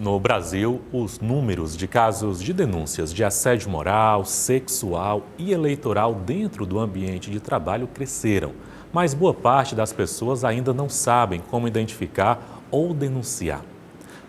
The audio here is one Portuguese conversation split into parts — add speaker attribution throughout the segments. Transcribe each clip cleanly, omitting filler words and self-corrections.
Speaker 1: No Brasil, os números de casos de denúncias de assédio moral, sexual e eleitoral dentro do ambiente de trabalho cresceram, mas boa parte das pessoas ainda não sabem como identificar ou denunciar.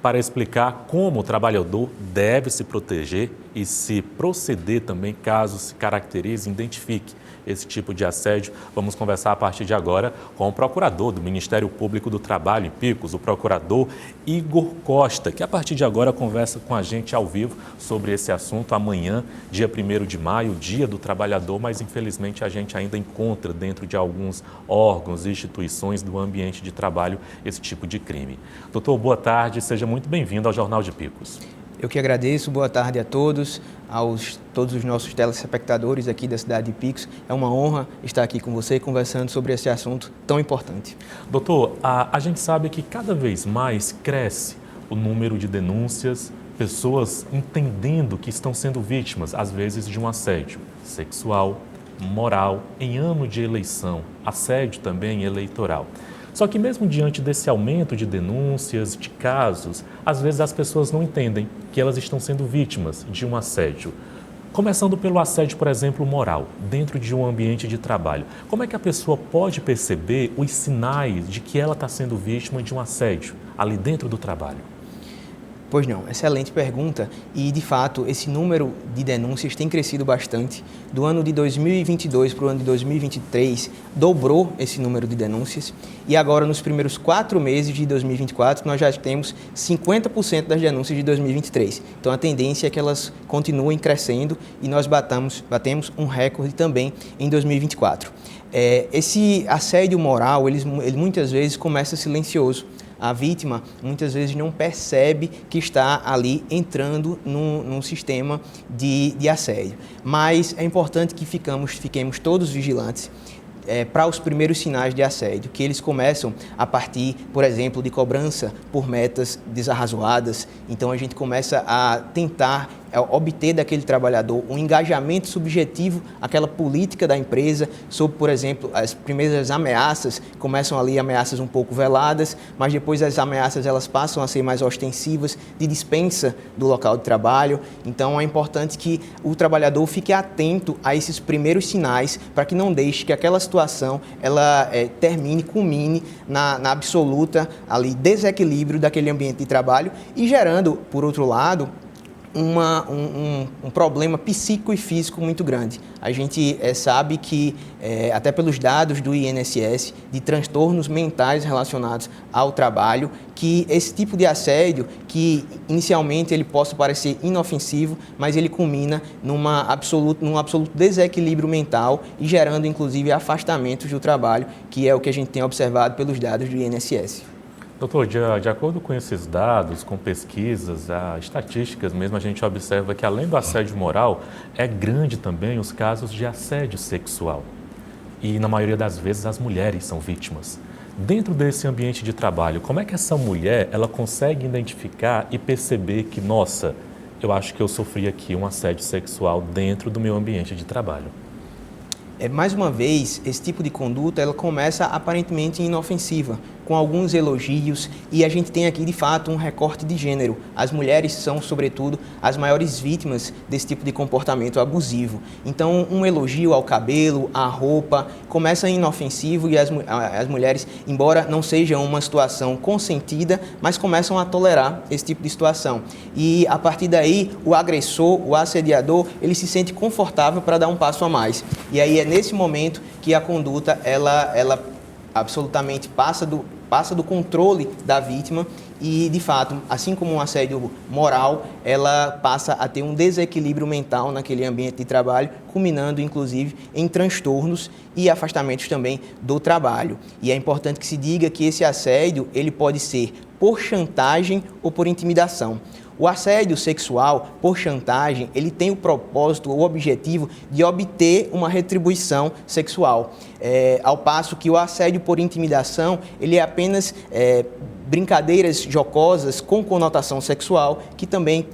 Speaker 1: Para explicar como o trabalhador deve se proteger e se proceder também caso se caracterize e identifique esse tipo de assédio, vamos conversar a partir de agora com o procurador do Ministério Público do Trabalho em Picos, o procurador Igor Costa, que a partir de agora conversa com a gente ao vivo sobre esse assunto. Amanhã, dia 1º de maio, Dia do Trabalhador, mas infelizmente a gente ainda encontra dentro de alguns órgãos e instituições do ambiente de trabalho esse tipo de crime. Doutor, boa tarde, seja muito bem-vindo ao Jornal de Picos.
Speaker 2: Eu que agradeço, boa tarde a todos, todos os nossos telespectadores aqui da cidade de Picos. É uma honra estar aqui com você conversando sobre esse assunto tão importante.
Speaker 1: Doutor, a gente sabe que cada vez mais cresce o número de denúncias, pessoas entendendo que estão sendo vítimas, às vezes, de um assédio sexual, moral, em ano de eleição, assédio também eleitoral. Só que mesmo diante desse aumento de denúncias, de casos, às vezes as pessoas não entendem que elas estão sendo vítimas de um assédio. Começando pelo assédio, por exemplo, moral, dentro de um ambiente de trabalho. Como é que a pessoa pode perceber os sinais de que ela está sendo vítima de um assédio ali dentro do trabalho?
Speaker 2: Pois não, excelente pergunta e, de fato, esse número de denúncias tem crescido bastante. Do ano de 2022 para o ano de 2023, dobrou esse número de denúncias e agora, nos primeiros 4 meses de 2024, nós já temos 50% das denúncias de 2023. Então, a tendência é que elas continuem crescendo e nós batemos um recorde também em 2024. Esse assédio moral, ele muitas vezes começa silencioso. A vítima muitas vezes não percebe que está ali entrando num sistema de assédio. Mas é importante que fiquemos todos vigilantes para os primeiros sinais de assédio, que eles começam a partir, por exemplo, de cobrança por metas desarrazoadas. Então a gente começa a tentar obter daquele trabalhador um engajamento subjetivo àquela política da empresa, sobre, por exemplo, as primeiras ameaças, começam ali ameaças um pouco veladas, mas depois as ameaças elas passam a ser mais ostensivas, de dispensa do local de trabalho. Então é importante que o trabalhador fique atento a esses primeiros sinais, para que não deixe que aquela situação ela culmine na absoluta ali, desequilíbrio daquele ambiente de trabalho e gerando, por outro lado, um problema psíquico e físico muito grande. A gente sabe que, até pelos dados do INSS, de transtornos mentais relacionados ao trabalho, que esse tipo de assédio, que inicialmente ele possa parecer inofensivo, mas ele culmina num absoluto desequilíbrio mental e gerando, inclusive, afastamentos do trabalho, que é o que a gente tem observado pelos dados do INSS.
Speaker 1: Doutor, de acordo com esses dados, com pesquisas, estatísticas mesmo, a gente observa que além do assédio moral, é grande também os casos de assédio sexual. E na maioria das vezes as mulheres são vítimas. Dentro desse ambiente de trabalho, como é que essa mulher ela consegue identificar e perceber que, nossa, eu acho que eu sofri aqui um assédio sexual dentro do meu ambiente de trabalho?
Speaker 2: Mais uma vez, esse tipo de conduta ela começa aparentemente inofensiva, com alguns elogios, e a gente tem aqui de fato um recorte de gênero. As mulheres são, sobretudo, as maiores vítimas desse tipo de comportamento abusivo. Então, um elogio ao cabelo, à roupa, começa inofensivo e as mulheres, embora não seja uma situação consentida, mas começam a tolerar esse tipo de situação. E a partir daí, o agressor, o assediador, ele se sente confortável para dar um passo a mais. E aí é nesse momento que a conduta ela absolutamente passa do controle da vítima e, de fato, assim como um assédio moral, ela passa a ter um desequilíbrio mental naquele ambiente de trabalho, culminando, inclusive, em transtornos e afastamentos também do trabalho. E é importante que se diga que esse assédio ele pode ser por chantagem ou por intimidação. O assédio sexual, por chantagem, ele tem o propósito, o objetivo de obter uma retribuição sexual. Ao passo que o assédio por intimidação, ele é apenas brincadeiras jocosas com conotação sexual que também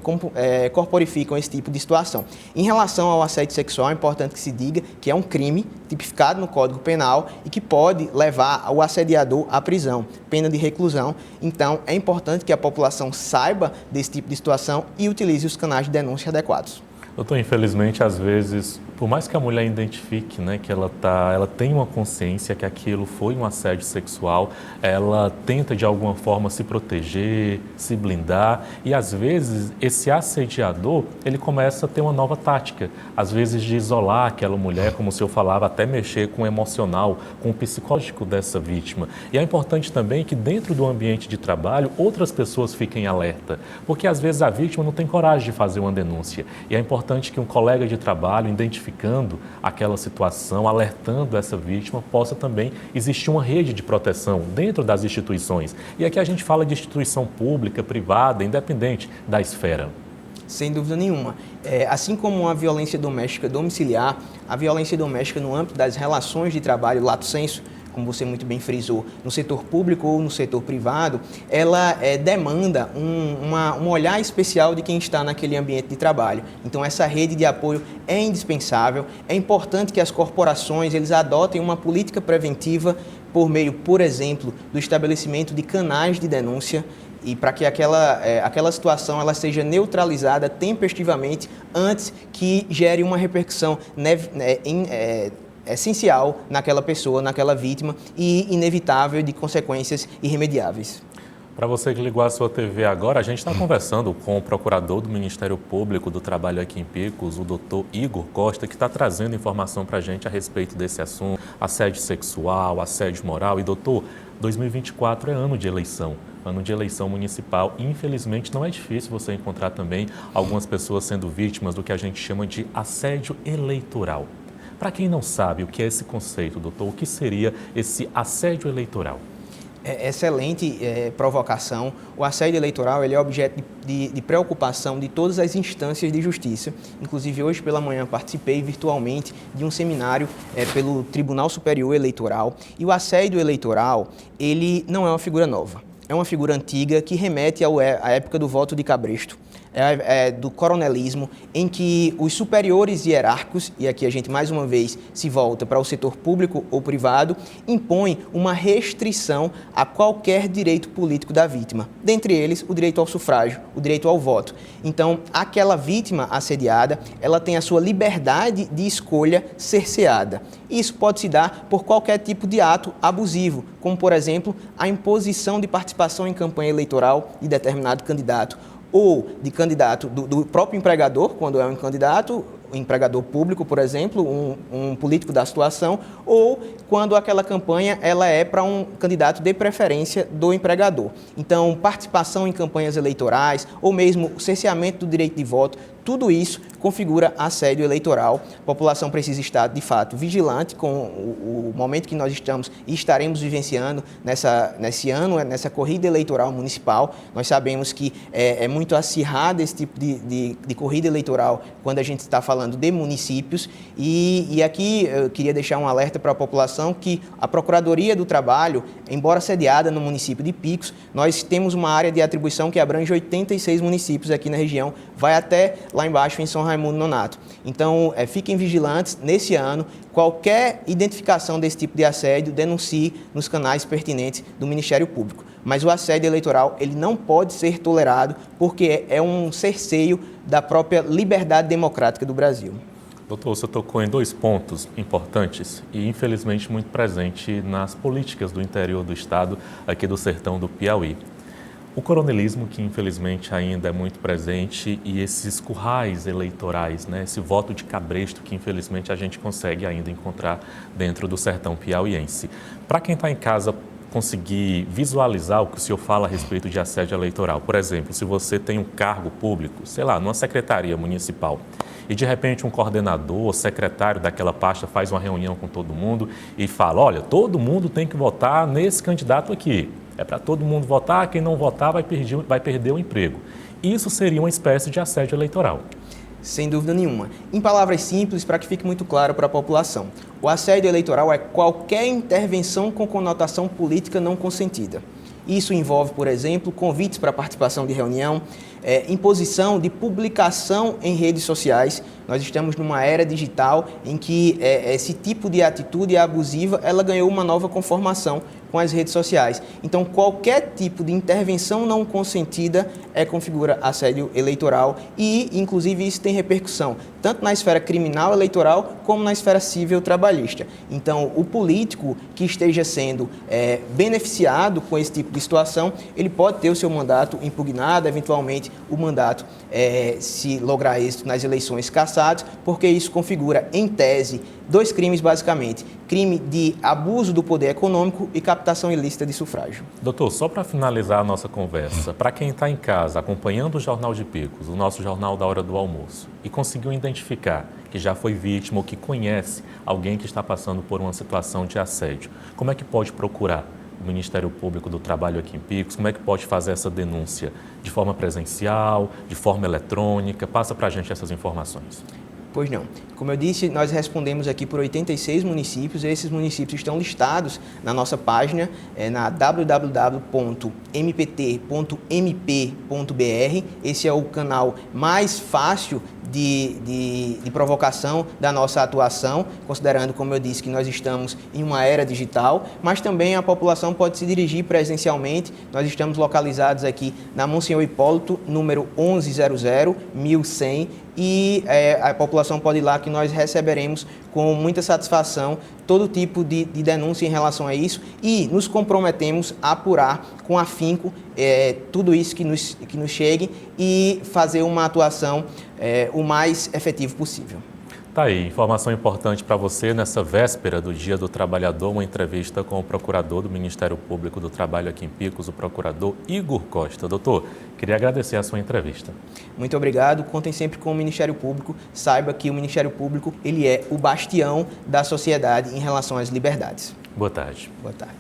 Speaker 2: corporificam esse tipo de situação. Em relação ao assédio sexual, é importante que se diga que é um crime tipificado no Código Penal e que pode levar o assediador à prisão, pena de reclusão. Então, é importante que a população saiba desse tipo de situação e utilize os canais de denúncia adequados.
Speaker 1: Doutor, infelizmente, às vezes, por mais que a mulher identifique, né, que ela tem uma consciência que aquilo foi um assédio sexual, ela tenta de alguma forma se proteger, se blindar e às vezes esse assediador, ele começa a ter uma nova tática, às vezes de isolar aquela mulher, como o senhor falava, até mexer com o emocional, com o psicológico dessa vítima. E é importante também que dentro do ambiente de trabalho, outras pessoas fiquem alerta, porque às vezes a vítima não tem coragem de fazer uma denúncia e é importante que um colega de trabalho, identificando aquela situação, alertando essa vítima, possa também existir uma rede de proteção dentro das instituições. E aqui a gente fala de instituição pública, privada, independente da esfera.
Speaker 2: Sem dúvida nenhuma. Assim como a violência doméstica domiciliar, a violência doméstica no âmbito das relações de trabalho, lato sensu, como você muito bem frisou, no setor público ou no setor privado, ela demanda um olhar especial de quem está naquele ambiente de trabalho. Então, essa rede de apoio é indispensável. É importante que as corporações eles adotem uma política preventiva por meio, por exemplo, do estabelecimento de canais de denúncia e para que aquela situação ela seja neutralizada tempestivamente antes que gere uma repercussão essencial naquela pessoa, naquela vítima e inevitável de consequências irremediáveis.
Speaker 1: Para você que ligou a sua TV agora, a gente está conversando com o procurador do Ministério Público do Trabalho aqui em Picos, o doutor Igor Costa, que está trazendo informação para a gente a respeito desse assunto, assédio sexual, assédio moral. E doutor, 2024 é ano de eleição municipal. E, infelizmente, não é difícil você encontrar também algumas pessoas sendo vítimas do que a gente chama de assédio eleitoral. Para quem não sabe o que é esse conceito, doutor, o que seria esse assédio eleitoral?
Speaker 2: Excelente provocação. O assédio eleitoral ele é objeto de preocupação de todas as instâncias de justiça. Inclusive, hoje pela manhã participei virtualmente de um seminário pelo Tribunal Superior Eleitoral. E o assédio eleitoral, ele não é uma figura nova. É uma figura antiga que remete à época do voto de Cabresto, do coronelismo, em que os superiores hierárquicos, e aqui a gente mais uma vez se volta para o setor público ou privado, impõem uma restrição a qualquer direito político da vítima, dentre eles o direito ao sufrágio, o direito ao voto. Então, aquela vítima assediada, ela tem a sua liberdade de escolha cerceada. Isso pode se dar por qualquer tipo de ato abusivo, como, por exemplo, a imposição de participação em campanha eleitoral de determinado candidato, ou de candidato do próprio empregador, quando é um candidato, um empregador público, por exemplo, um político da situação, ou quando aquela campanha ela é para um candidato de preferência do empregador. Então, participação em campanhas eleitorais, ou mesmo o cerceamento do direito de voto, tudo isso configura assédio eleitoral. A população precisa estar, de fato, vigilante com o momento que nós estamos e estaremos vivenciando nesse ano, nessa corrida eleitoral municipal. Nós sabemos que é muito acirrado esse tipo de corrida eleitoral quando a gente está falando de municípios. E aqui eu queria deixar um alerta para a população que a Procuradoria do Trabalho, embora sediada no município de Picos, nós temos uma área de atribuição que abrange 86 municípios aqui na região, vai até lá embaixo em São Raimundo Nonato. Então, fiquem vigilantes nesse ano. Qualquer identificação desse tipo de assédio, denuncie nos canais pertinentes do Ministério Público. Mas o assédio eleitoral, ele não pode ser tolerado porque é um cerceio da própria liberdade democrática do Brasil.
Speaker 1: Doutor, você tocou em dois pontos importantes e, infelizmente, muito presente nas políticas do interior do estado, aqui do sertão do Piauí. O coronelismo, que infelizmente ainda é muito presente, e esses currais eleitorais, né? Esse voto de cabresto que infelizmente a gente consegue ainda encontrar dentro do sertão piauiense. Para quem está em casa conseguir visualizar o que o senhor fala a respeito de assédio eleitoral, por exemplo, se você tem um cargo público, sei lá, numa secretaria municipal, e de repente um coordenador, secretário daquela pasta faz uma reunião com todo mundo e fala, olha, todo mundo tem que votar nesse candidato aqui. É para todo mundo votar, quem não votar vai perder o emprego. Isso seria uma espécie de assédio eleitoral.
Speaker 2: Sem dúvida nenhuma. Em palavras simples, para que fique muito claro para a população, o assédio eleitoral é qualquer intervenção com conotação política não consentida. Isso envolve, por exemplo, convites para participação de reunião, imposição de publicação em redes sociais. Nós estamos numa era digital em que esse tipo de atitude abusiva, ela ganhou uma nova conformação com as redes sociais. Então, qualquer tipo de intervenção não consentida configura assédio eleitoral e, inclusive, isso tem repercussão tanto na esfera criminal eleitoral como na esfera civil trabalhista. Então, o político que esteja sendo beneficiado com esse tipo de situação, ele pode ter o seu mandato impugnado, eventualmente o mandato, se lograr êxito nas eleições, cassados, porque isso configura, em tese, dois crimes basicamente: crime de abuso do poder econômico e captação ilícita de sufrágio.
Speaker 1: Doutor, só para finalizar a nossa conversa, para quem está em casa acompanhando o Jornal de Picos, o nosso jornal da hora do almoço, e conseguiu identificar que já foi vítima ou que conhece alguém que está passando por uma situação de assédio, como é que pode procurar o Ministério Público do Trabalho aqui em Picos? Como é que pode fazer essa denúncia? De forma presencial, de forma eletrônica? Passa para a gente essas informações.
Speaker 2: Pois não. Como eu disse, nós respondemos aqui por 86 municípios. Esses municípios estão listados na nossa página, na www.mpt.mp.br. Esse é o canal mais fácil de provocação da nossa atuação, considerando, como eu disse, que nós estamos em uma era digital, mas também a população pode se dirigir presencialmente. Nós estamos localizados aqui na Monsenhor Hipólito, número 1100, 1100, e a população pode ir lá, que nós receberemos com muita satisfação todo tipo de denúncia em relação a isso e nos comprometemos a apurar com afinco tudo isso que nos chegue e fazer uma atuação o mais efetivo possível.
Speaker 1: Tá aí, informação importante para você nessa véspera do Dia do Trabalhador, uma entrevista com o procurador do Ministério Público do Trabalho aqui em Picos, o procurador Igor Costa. Doutor, queria agradecer a sua entrevista.
Speaker 2: Muito obrigado, contem sempre com o Ministério Público, saiba que o Ministério Público ele é o bastião da sociedade em relação às liberdades.
Speaker 1: Boa tarde.
Speaker 2: Boa tarde.